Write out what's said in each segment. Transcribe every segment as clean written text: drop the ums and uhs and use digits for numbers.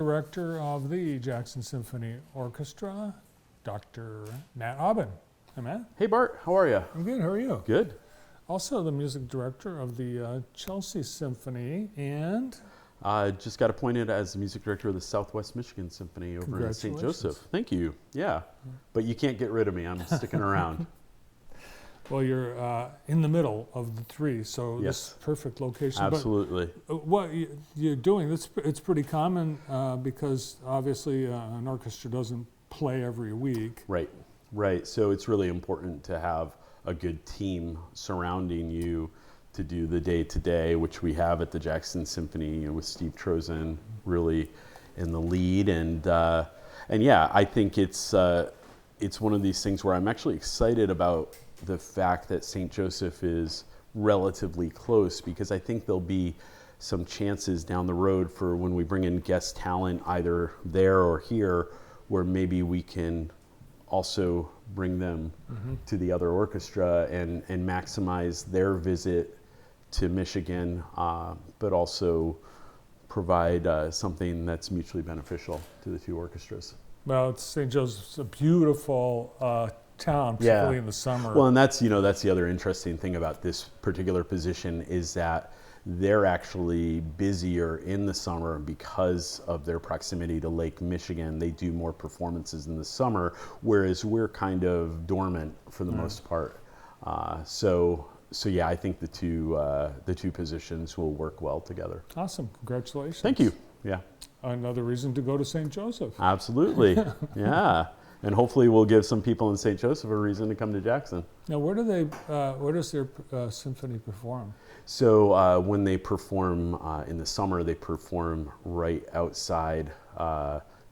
Director of the Jackson Symphony Orchestra, Dr. Matt Aubin. Hi, Matt. Hey, Bart. How are you? I'm good. How are you? Good. Also the music director of the Chelsea Symphony and... Just got appointed as the music director of the Southwest Michigan Symphony over in St. Joseph. Thank you. Yeah. But you can't get rid of me. I'm sticking around. Well, you're in the middle of the three, so Yes. this perfect location. Absolutely. But what you're doing, it's pretty common because obviously an orchestra doesn't play every week. Right. Right. So it's really important to have a good team surrounding you to do the day-to-day, which we have at the Jackson Symphony, with Steve Trozen really in the lead. And yeah, I think it's one of these things where I'm actually excited about the fact that St. Joseph is relatively close, because I think there'll be some chances down the road for when we bring in guest talent either there or here, where maybe we can also bring them to the other orchestra and maximize their visit to Michigan, but also provide something that's mutually beneficial to the two orchestras. Well, St. Joseph's a beautiful town, particularly in the summer. Well, and that's the other interesting thing about this particular position is that they're actually busier in the summer because of their proximity to Lake Michigan. They do more performances in the summer, whereas we're kind of dormant for the most part. So yeah, I think the two positions will work well together. Awesome. Congratulations. Thank you. Yeah. Another reason to go to St. Joseph. Absolutely. Yeah. And hopefully we'll give some people in St. Joseph a reason to come to Jackson. Now, where does their symphony perform? So when they perform in the summer, they perform right outside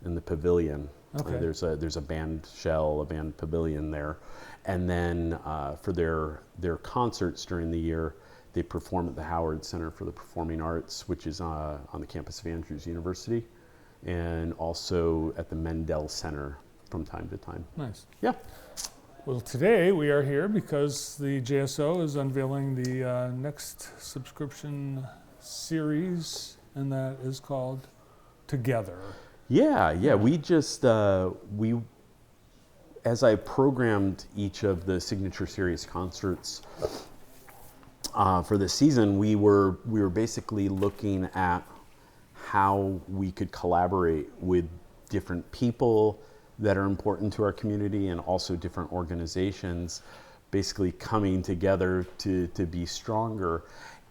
in the pavilion. Okay. There's a band shell, a band pavilion there. And then for their concerts during the year, they perform at the Howard Center for the Performing Arts, which is on the campus of Andrews University, and also at the Mendel Center from time to time. Nice. Yeah. Well, today we are here because the JSO is unveiling the next subscription series, and that is called Together. Yeah. We just as I programmed each of the signature series concerts for this season, we were basically looking at how we could collaborate with different people that are important to our community and also different organizations, basically coming together to be stronger.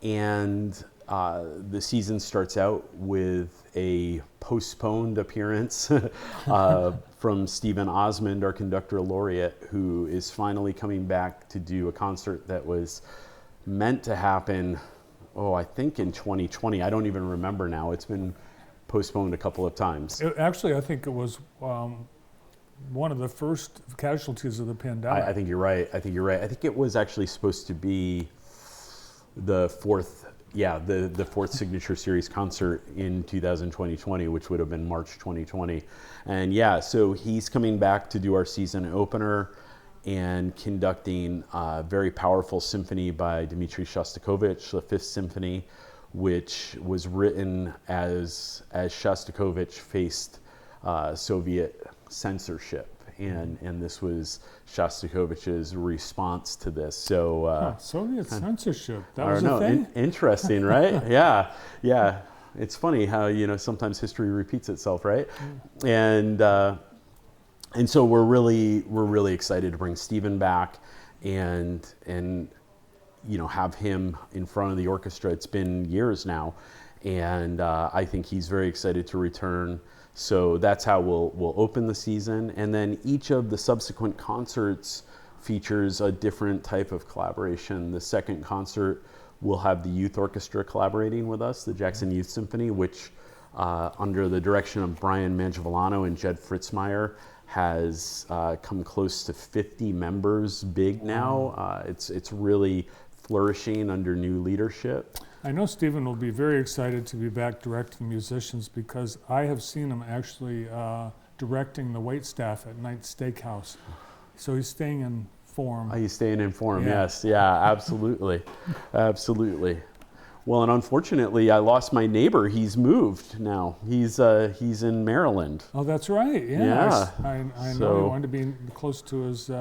And the season starts out with a postponed appearance from Stephen Osmond, our conductor laureate, who is finally coming back to do a concert that was meant to happen, I think in 2020. I don't even remember now. It's been postponed a couple of times. Actually, I think it was one of the first casualties of the pandemic. I think you're right. I think it was actually supposed to be the fourth signature series concert in 2020, which would have been March 2020. And yeah, so he's coming back to do our season opener and conducting a very powerful symphony by Dmitri Shostakovich, the Fifth Symphony, which was written as Shostakovich faced Soviet censorship, and this was Shostakovich's response to this. So Soviet censorship, that was a thing? Interesting, right? Yeah. It's funny how sometimes history repeats itself, right? And so we're really excited to bring Stephen back and have him in front of the orchestra. It's been years now, and I think he's very excited to return. So that's how we'll open the season, and then each of the subsequent concerts features a different type of collaboration. The second concert will have the youth orchestra collaborating with us, the Jackson Youth Symphony, which under the direction of Brian Mangiavellano and Jed Fritzmeyer has come close to 50 members big now. It's really flourishing under new leadership. I know Stephen will be very excited to be back directing musicians, because I have seen him actually directing the waitstaff at Night Steakhouse. So he's staying in form. He's staying in form, Yeah. yes. Yeah, absolutely. Absolutely. Well, and unfortunately, I lost my neighbor. He's moved now. He's in Maryland. Oh, that's right. Yeah. Yeah. I know So- he wanted to be close to his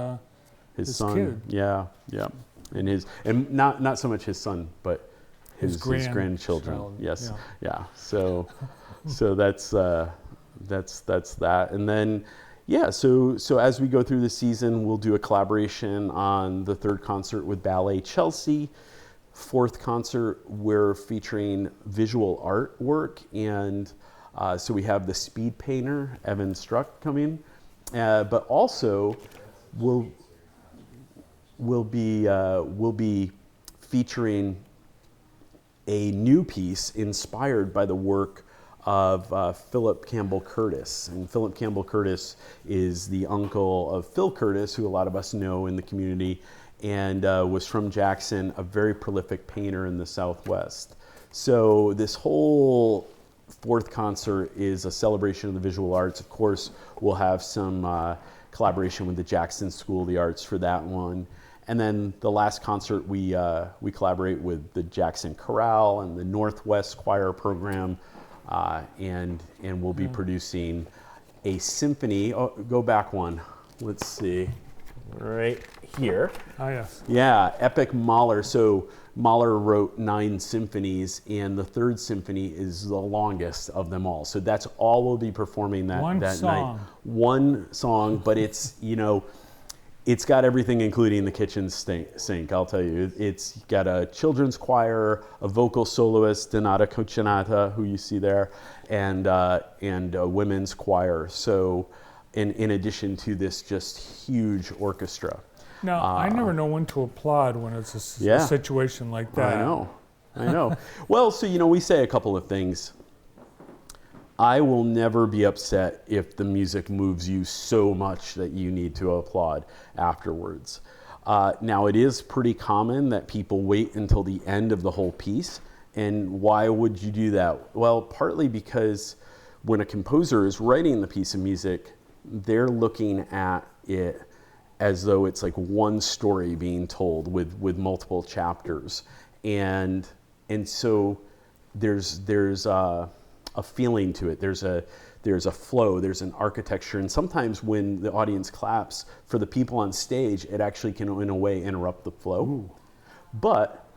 His son. kid. Yeah, yeah. And not so much his son, but his grandchildren. child, Yes. yeah. Yeah. So that's that. And then so as we go through the season, we'll do a collaboration on the third concert with Ballet Chelsea. Fourth concert, we're featuring visual artwork, and so we have the speed painter Evan Struck coming, but also we'll be featuring a new piece inspired by the work of Philip Campbell Curtis. And Philip Campbell Curtis is the uncle of Phil Curtis, who a lot of us know in the community, and was from Jackson, a very prolific painter in the Southwest. So this whole fourth concert is a celebration of the visual arts. Of course, we'll have some collaboration with the Jackson School of the Arts for that one. And then the last concert, we collaborate with the Jackson Chorale and the Northwest Choir Program, and we'll be producing a symphony. Oh, go back one. Let's see. Right here. Oh, yes. Yeah, Epic Mahler. So Mahler wrote 9 symphonies, and the third symphony is the longest of them all. So that's all we'll be performing that night. One song, but it's, it's got everything, including the kitchen sink. I'll tell you, it's got a children's choir, a vocal soloist, Donata Cucinata, who you see there, and a women's choir. So, in addition to this just huge orchestra. Now, I never know when to applaud when it's a situation like that. I know. Well, so, we say a couple of things. I will never be upset if the music moves you so much that you need to applaud afterwards. Now, it is pretty common that people wait until the end of the whole piece. And why would you do that? Well, partly because when a composer is writing the piece of music, they're looking at it as though it's like one story being told with multiple chapters. And so there's a feeling to it. There's a flow, there's an architecture, and sometimes when the audience claps for the people on stage, it actually can in a way interrupt the flow. Ooh. But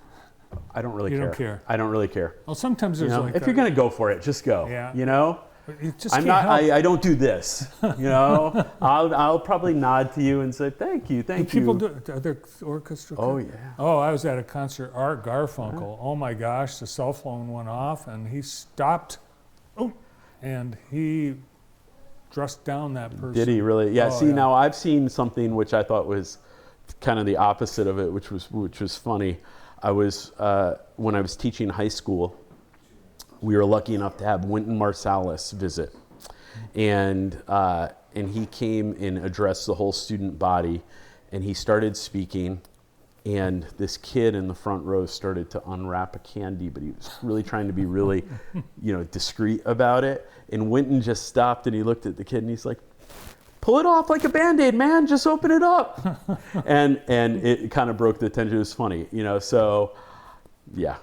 I don't really care. You don't care. I don't really care. Well, sometimes there's like if you're gonna go for it, just go. Yeah. You just I'm can't not. help. I don't do this. I'll probably nod to you and say thank you. People do other orchestra. Oh yeah. Oh, I was at a concert. Art Garfunkel. Oh my gosh, the cell phone went off and he stopped. Oh, and he dressed down that person. Did he really? Yeah. Oh, See, now I've seen something which I thought was kind of the opposite of it, which was funny. I was when I was teaching high school. We were lucky enough to have Wynton Marsalis visit, and he came and addressed the whole student body, and he started speaking, and this kid in the front row started to unwrap a candy, but he was really trying to be really, discreet about it, and Wynton just stopped and he looked at the kid and he's like, "Pull it off like a Band-Aid, man, just open it up," and it kind of broke the tension. It was funny, so yeah,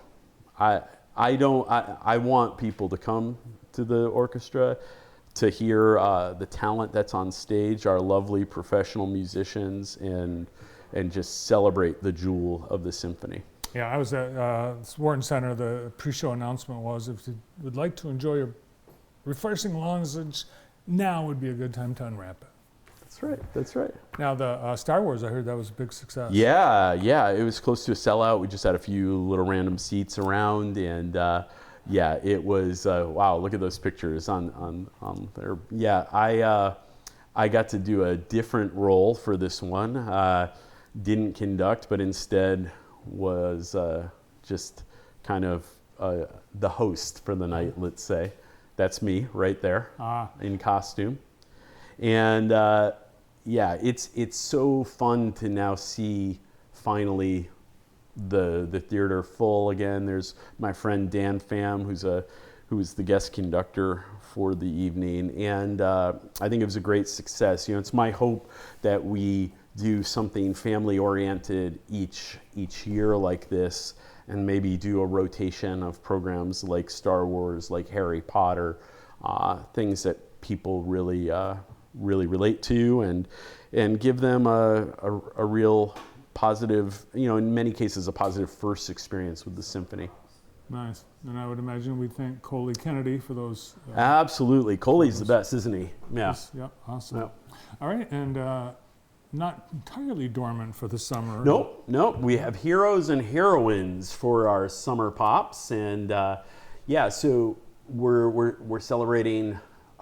I want people to come to the orchestra to hear the talent that's on stage, our lovely professional musicians, and just celebrate the jewel of the symphony. Yeah, I was at Wharton Center. The pre-show announcement was, if you would like to enjoy a refreshing lozenge, now would be a good time to unwrap it. That's right. Now, the Star Wars, I heard that was a big success. Yeah, it was close to a sellout. We just had a few little random seats around, and it was wow. Look at those pictures on there. Yeah, I got to do a different role for this one. Didn't conduct, but instead was just kind of the host for the night. Let's say that's me right there in costume, and. It's so fun to now see finally the theater full again. There's my friend Dan Pham, who was the guest conductor for the evening, and I think it was a great success. It's my hope that we do something family oriented each year like this, and maybe do a rotation of programs like Star Wars, like Harry Potter, things that people really really relate to, and give them a real positive, in many cases, a positive first experience with the symphony. Nice. And I would imagine we'd thank Coley Kennedy for those. Absolutely. Coley's the best, isn't he? Yeah. Yep, awesome. Yep. All right, and not entirely dormant for the summer. Nope. We have heroes and heroines for our summer pops, and so we're celebrating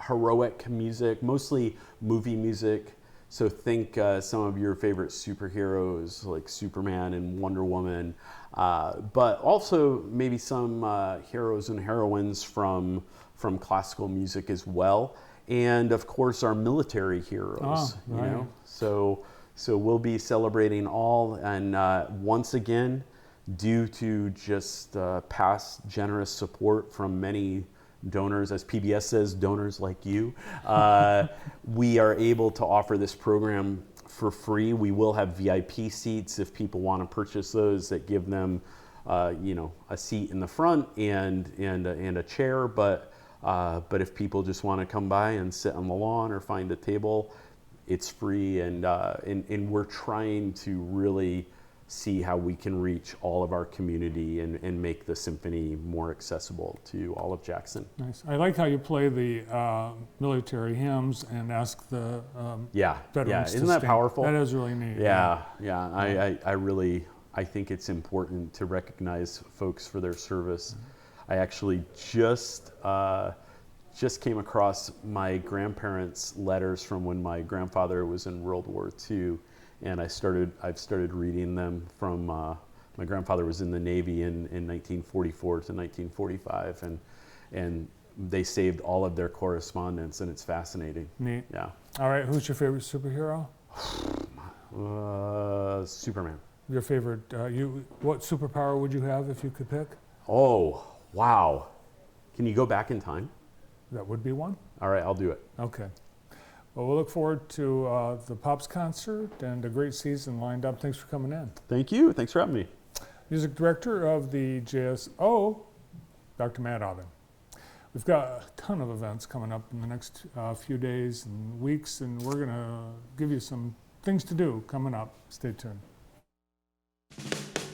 heroic music, mostly movie music. So think some of your favorite superheroes like Superman and Wonder Woman, but also maybe some heroes and heroines from classical music as well, and of course our military heroes. Right. So we'll be celebrating all, and once again, due to just past generous support from many donors, as PBS says, donors like you, we are able to offer this program for free. We will have VIP seats if people want to purchase those, that give them, a seat in the front and a chair. But if people just want to come by and sit on the lawn or find a table, it's free. And we're trying to really see how we can reach all of our community and make the symphony more accessible to all of Jackson. Nice. I like how you play the military hymns and ask the veterans to Isn't that stand. powerful? That is really neat. Yeah. I think it's important to recognize folks for their service. I actually just came across my grandparents' letters from when my grandfather was in World War II. And I've started reading them from, my grandfather was in the Navy in 1944 to 1945, and they saved all of their correspondence, and it's fascinating. Neat. Yeah. All right, who's your favorite superhero? Superman. Your favorite, what superpower would you have if you could pick? Oh, wow. Can you go back in time? That would be one. All right, I'll do it. Okay. Well, we'll look forward to the Pops concert and a great season lined up. Thanks for coming in. Thank you. Thanks for having me. Music director of the JSO, Dr. Matt Aubin. We've got a ton of events coming up in the next few days and weeks, and we're going to give you some things to do coming up. Stay tuned.